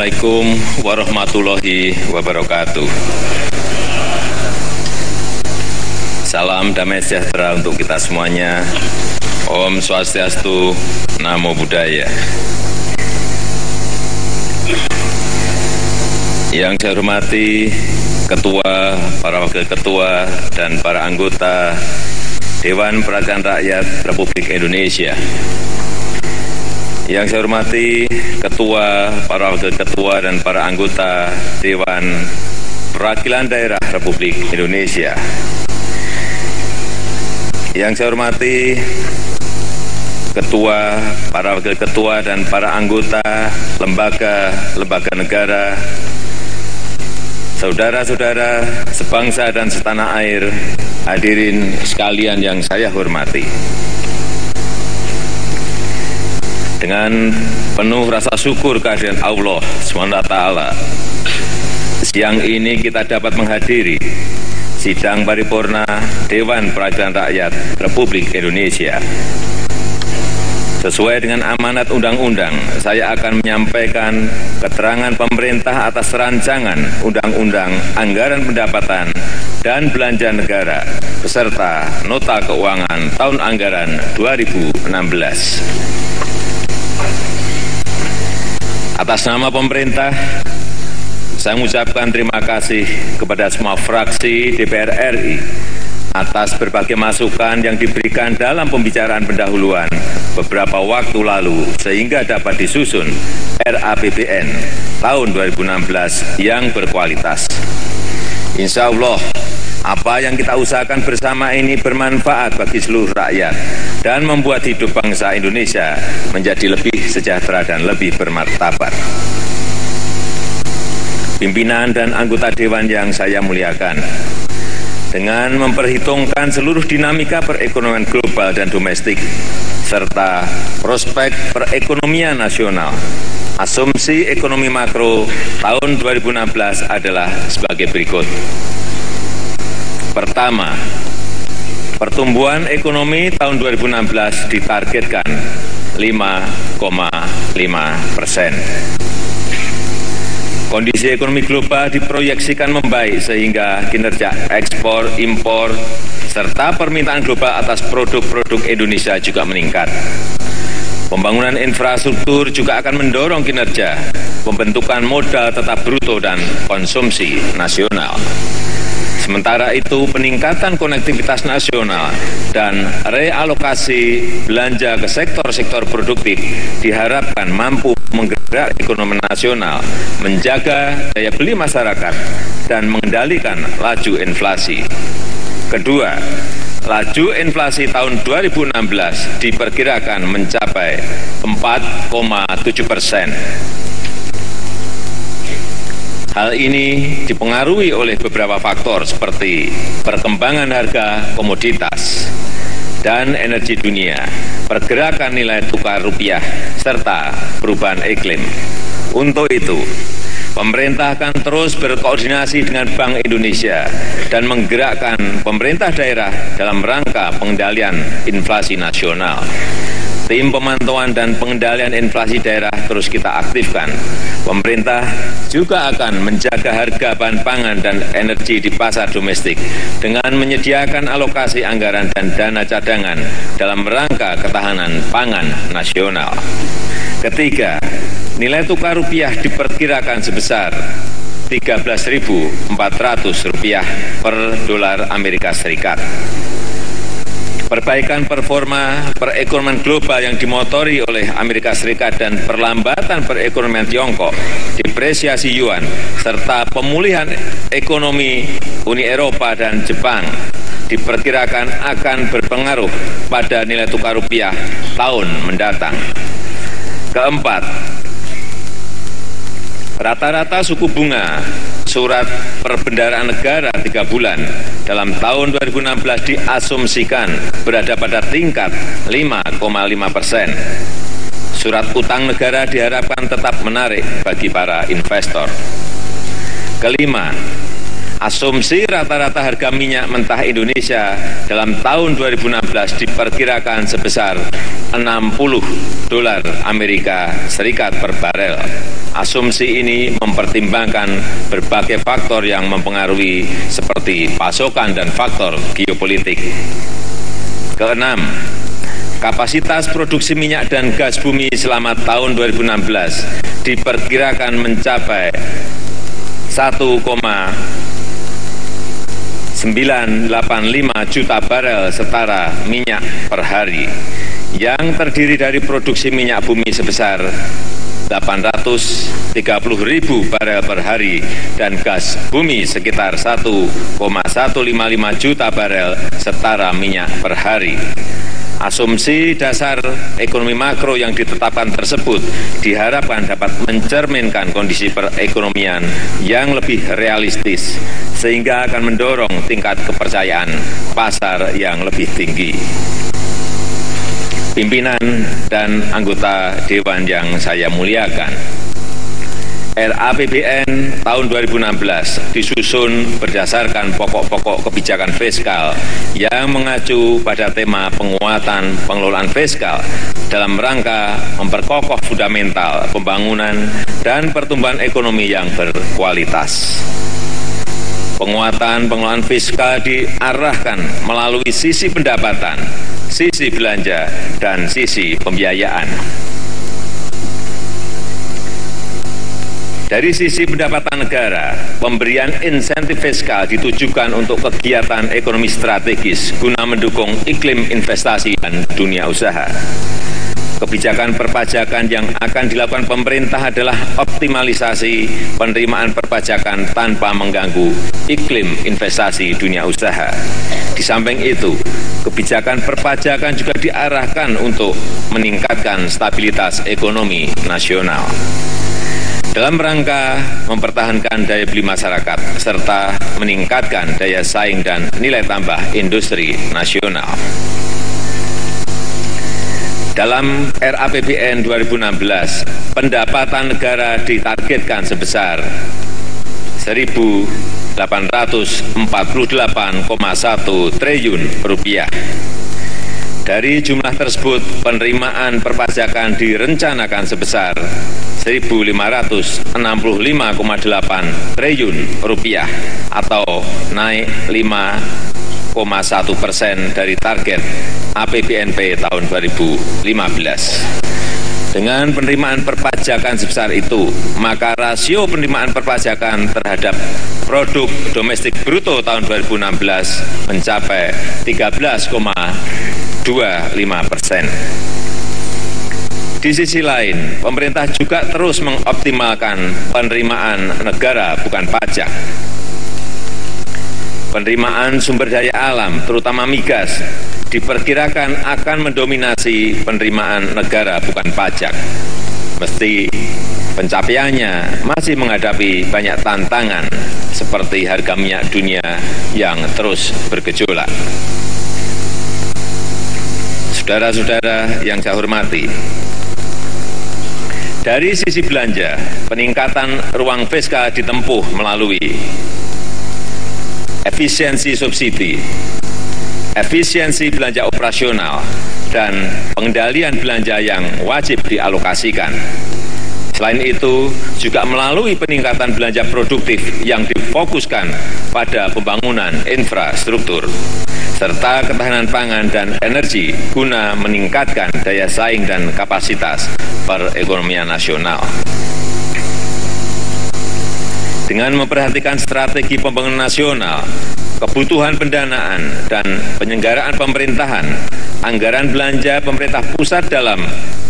Assalamualaikum warahmatullahi wabarakatuh. Salam damai sejahtera untuk kita semuanya. Om Swastiastu, Namo Buddhaya. Yang saya hormati Ketua, para Wakil Ketua, dan para anggota Dewan Perwakilan Rakyat Republik Indonesia. Yang saya hormati Ketua, para Wakil Ketua, dan para anggota Dewan Perwakilan Daerah Republik Indonesia. Yang saya hormati Ketua, para Wakil Ketua, dan para anggota lembaga negara, saudara-saudara sebangsa dan setanah air, hadirin sekalian yang saya hormati. Dengan penuh rasa syukur kehadiran Allah SWT, siang ini kita dapat menghadiri sidang paripurna Dewan Perwakilan Rakyat Republik Indonesia. Sesuai dengan amanat undang-undang, saya akan menyampaikan keterangan pemerintah atas rancangan Undang-Undang Anggaran Pendapatan dan Belanja Negara beserta Nota Keuangan Tahun Anggaran 2016. Atas nama pemerintah, saya mengucapkan terima kasih kepada semua fraksi DPR RI atas berbagai masukan yang diberikan dalam pembicaraan pendahuluan beberapa waktu lalu sehingga dapat disusun RAPBN tahun 2016 yang berkualitas. Insya Allah, apa yang kita usahakan bersama ini bermanfaat bagi seluruh rakyat dan membuat hidup bangsa Indonesia menjadi lebih sejahtera dan lebih bermartabat. Pimpinan dan anggota Dewan yang saya muliakan, dengan memperhitungkan seluruh dinamika perekonomian global dan domestik, serta prospek perekonomian nasional, asumsi ekonomi makro tahun 2016 adalah sebagai berikut. Pertama, pertumbuhan ekonomi tahun 2016 ditargetkan 5,5%. Kondisi ekonomi global diproyeksikan membaik sehingga kinerja ekspor, impor, serta permintaan global atas produk-produk Indonesia juga meningkat. Pembangunan infrastruktur juga akan mendorong kinerja, pembentukan modal tetap bruto dan konsumsi nasional. Sementara itu, peningkatan konektivitas nasional dan realokasi belanja ke sektor-sektor produktif diharapkan mampu menggerak ekonomi nasional, menjaga daya beli masyarakat, dan mengendalikan laju inflasi. Kedua, laju inflasi tahun 2016 diperkirakan mencapai 4,7%. Hal ini dipengaruhi oleh beberapa faktor seperti perkembangan harga komoditas dan energi dunia, pergerakan nilai tukar rupiah, serta perubahan iklim. Untuk itu, pemerintah akan terus berkoordinasi dengan Bank Indonesia dan menggerakkan pemerintah daerah dalam rangka pengendalian inflasi nasional. Tim pemantauan dan pengendalian inflasi daerah terus kita aktifkan. Pemerintah juga akan menjaga harga bahan pangan dan energi di pasar domestik dengan menyediakan alokasi anggaran dan dana cadangan dalam rangka ketahanan pangan nasional. Ketiga, nilai tukar rupiah diperkirakan sebesar Rp13.400 per dolar Amerika Serikat. Perbaikan performa perekonomian global yang dimotori oleh Amerika Serikat dan perlambatan perekonomian Tiongkok, depresiasi yuan, serta pemulihan ekonomi Uni Eropa dan Jepang diperkirakan akan berpengaruh pada nilai tukar rupiah tahun mendatang. Keempat, rata-rata suku bunga surat perbendaharaan negara 3 bulan dalam tahun 2016 diasumsikan berada pada tingkat 5,5%. Surat utang negara diharapkan tetap menarik bagi para investor. Kelima, Asumsi rata-rata harga minyak mentah Indonesia dalam tahun 2016 diperkirakan sebesar $60 Amerika Serikat per barel. Asumsi ini mempertimbangkan berbagai faktor yang mempengaruhi seperti pasokan dan faktor geopolitik. Keenam, kapasitas produksi minyak dan gas bumi selama tahun 2016 diperkirakan mencapai 1,985 juta barel setara minyak per hari, yang terdiri dari produksi minyak bumi sebesar 830.000 barel per hari dan gas bumi sekitar 1,155 juta barel setara minyak per hari. Asumsi dasar ekonomi makro yang ditetapkan tersebut diharapkan dapat mencerminkan kondisi perekonomian yang lebih realistis, sehingga akan mendorong tingkat kepercayaan pasar yang lebih tinggi. Pimpinan dan anggota Dewan yang saya muliakan, RAPBN tahun 2016 disusun berdasarkan pokok-pokok kebijakan fiskal yang mengacu pada tema penguatan pengelolaan fiskal dalam rangka memperkokoh fundamental pembangunan dan pertumbuhan ekonomi yang berkualitas. Penguatan pengelolaan fiskal diarahkan melalui sisi pendapatan, sisi belanja, dan sisi pembiayaan. Dari sisi pendapatan negara, pemberian insentif fiskal ditujukan untuk kegiatan ekonomi strategis guna mendukung iklim investasi dan dunia usaha. Kebijakan perpajakan yang akan dilakukan pemerintah adalah optimalisasi penerimaan perpajakan tanpa mengganggu iklim investasi dunia usaha. Di samping itu, kebijakan perpajakan juga diarahkan untuk meningkatkan stabilitas ekonomi nasional dalam rangka mempertahankan daya beli masyarakat serta meningkatkan daya saing dan nilai tambah industri nasional. Dalam RAPBN 2016, pendapatan negara ditargetkan sebesar 1.848,1 triliun rupiah. Dari jumlah tersebut, penerimaan perpajakan direncanakan sebesar 1.565,8 triliun rupiah atau naik 5,1% dari target APBNP tahun 2015. Dengan penerimaan perpajakan sebesar itu, maka rasio penerimaan perpajakan terhadap produk domestik bruto tahun 2016 mencapai 13,25%. Di sisi lain, pemerintah juga terus mengoptimalkan penerimaan negara bukan pajak. Penerimaan sumber daya alam, terutama migas, diperkirakan akan mendominasi penerimaan negara bukan pajak. Meski pencapaiannya masih menghadapi banyak tantangan seperti harga minyak dunia yang terus bergejolak. Saudara-saudara yang saya hormati, dari sisi belanja, peningkatan ruang fiskal ditempuh melalui efisiensi subsidi, efisiensi belanja operasional, dan pengendalian belanja yang wajib dialokasikan. Selain itu, juga melalui peningkatan belanja produktif yang difokuskan pada pembangunan infrastruktur, serta ketahanan pangan dan energi guna meningkatkan daya saing dan kapasitas perekonomian nasional. Dengan memperhatikan strategi pembangunan nasional, kebutuhan pendanaan, dan penyelenggaraan pemerintahan, anggaran belanja pemerintah pusat dalam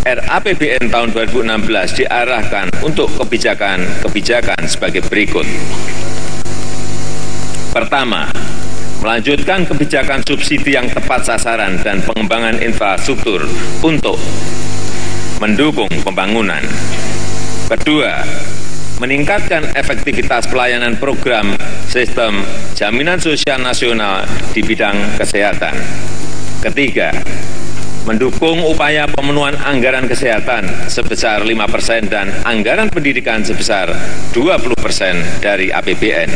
RAPBN tahun 2016 diarahkan untuk kebijakan-kebijakan sebagai berikut. Pertama, melanjutkan kebijakan subsidi yang tepat sasaran dan pengembangan infrastruktur untuk mendukung pembangunan. Kedua, meningkatkan efektivitas pelayanan program sistem jaminan sosial nasional di bidang kesehatan. Ketiga, mendukung upaya pemenuhan anggaran kesehatan sebesar 5% dan anggaran pendidikan sebesar 20% dari APBN.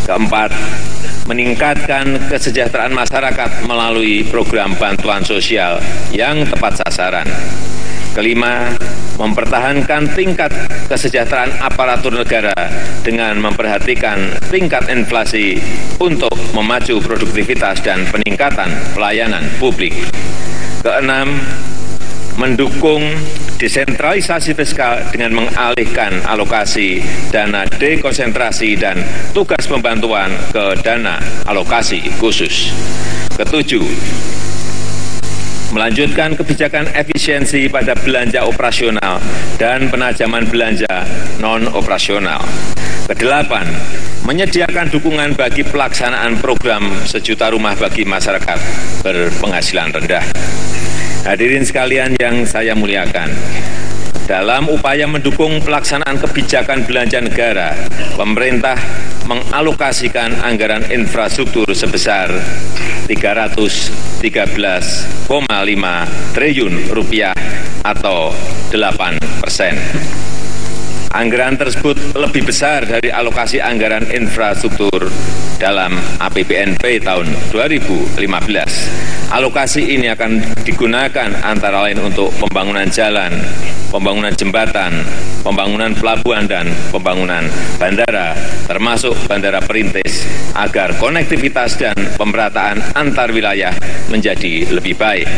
Keempat, meningkatkan kesejahteraan masyarakat melalui program bantuan sosial yang tepat sasaran. Kelima, mempertahankan tingkat kesejahteraan aparatur negara dengan memperhatikan tingkat inflasi untuk memacu produktivitas dan peningkatan pelayanan publik. Keenam, mendukung desentralisasi fiskal dengan mengalihkan alokasi dana dekonsentrasi dan tugas pembantuan ke dana alokasi khusus. Ketujuh, melanjutkan kebijakan efisiensi pada belanja operasional dan penajaman belanja non-operasional. Kedelapan, menyediakan dukungan bagi pelaksanaan program sejuta rumah bagi masyarakat berpenghasilan rendah. Hadirin sekalian yang saya muliakan, dalam upaya mendukung pelaksanaan kebijakan belanja negara, pemerintah mengalokasikan anggaran infrastruktur sebesar Rp313,5 triliun atau 8%. Anggaran tersebut lebih besar dari alokasi anggaran infrastruktur dalam APBNP tahun 2015. Alokasi ini akan digunakan antara lain untuk pembangunan jalan, pembangunan jembatan, pembangunan pelabuhan, dan pembangunan bandara, termasuk bandara perintis, agar konektivitas dan pemerataan antar wilayah menjadi lebih baik.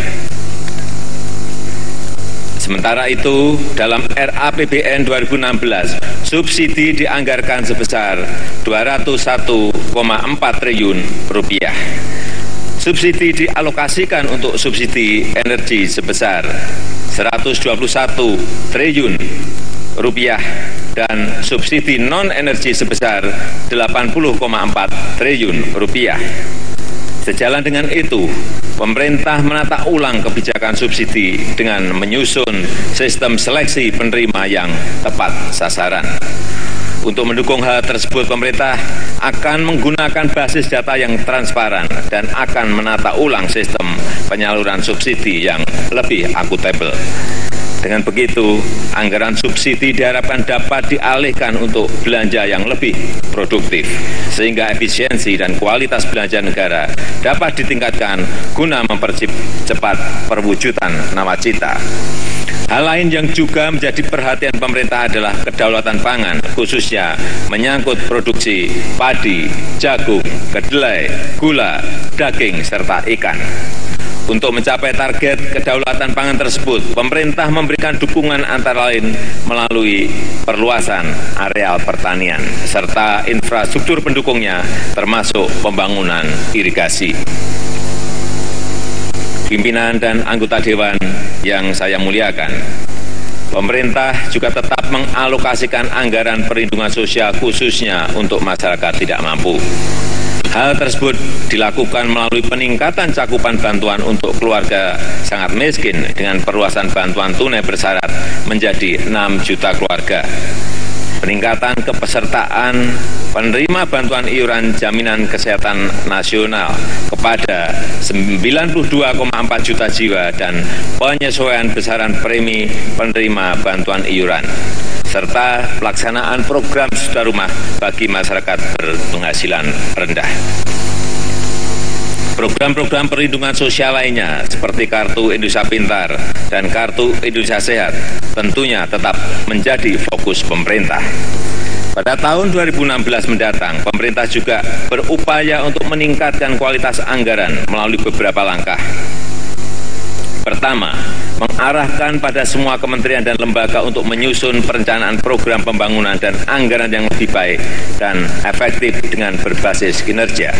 Sementara itu, dalam RAPBN 2016, subsidi dianggarkan sebesar Rp201,4 triliun. Subsidi dialokasikan untuk subsidi energi sebesar Rp121 triliun dan subsidi non-energi sebesar Rp80,4 triliun. Sejalan dengan itu, pemerintah menata ulang kebijakan subsidi dengan menyusun sistem seleksi penerima yang tepat sasaran. Untuk mendukung hal tersebut, pemerintah akan menggunakan basis data yang transparan dan akan menata ulang sistem penyaluran subsidi yang lebih akuntabel. Dengan begitu, anggaran subsidi diharapkan dapat dialihkan untuk belanja yang lebih produktif, sehingga efisiensi dan kualitas belanja negara dapat ditingkatkan guna mempercepat perwujudan nawacita. Hal lain yang juga menjadi perhatian pemerintah adalah kedaulatan pangan, khususnya menyangkut produksi padi, jagung, kedelai, gula, daging, serta ikan. Untuk mencapai target kedaulatan pangan tersebut, pemerintah memberikan dukungan antara lain melalui perluasan areal pertanian, serta infrastruktur pendukungnya, termasuk pembangunan irigasi. Pimpinan dan anggota Dewan yang saya muliakan, pemerintah juga tetap mengalokasikan anggaran perlindungan sosial khususnya untuk masyarakat tidak mampu. Hal tersebut dilakukan melalui peningkatan cakupan bantuan untuk keluarga sangat miskin dengan perluasan bantuan tunai bersyarat menjadi 6 juta keluarga. Peningkatan kepesertaan penerima bantuan iuran jaminan kesehatan nasional kepada 92,4 juta jiwa dan penyesuaian besaran premi penerima bantuan iuran, serta pelaksanaan program sejuta rumah bagi masyarakat berpenghasilan rendah. Program-program perlindungan sosial lainnya seperti Kartu Indonesia Pintar dan Kartu Indonesia Sehat tentunya tetap menjadi fokus pemerintah. Pada tahun 2016 mendatang, pemerintah juga berupaya untuk meningkatkan kualitas anggaran melalui beberapa langkah. Pertama, mengarahkan pada semua kementerian dan lembaga untuk menyusun perencanaan program pembangunan dan anggaran yang lebih baik dan efektif dengan berbasis kinerja.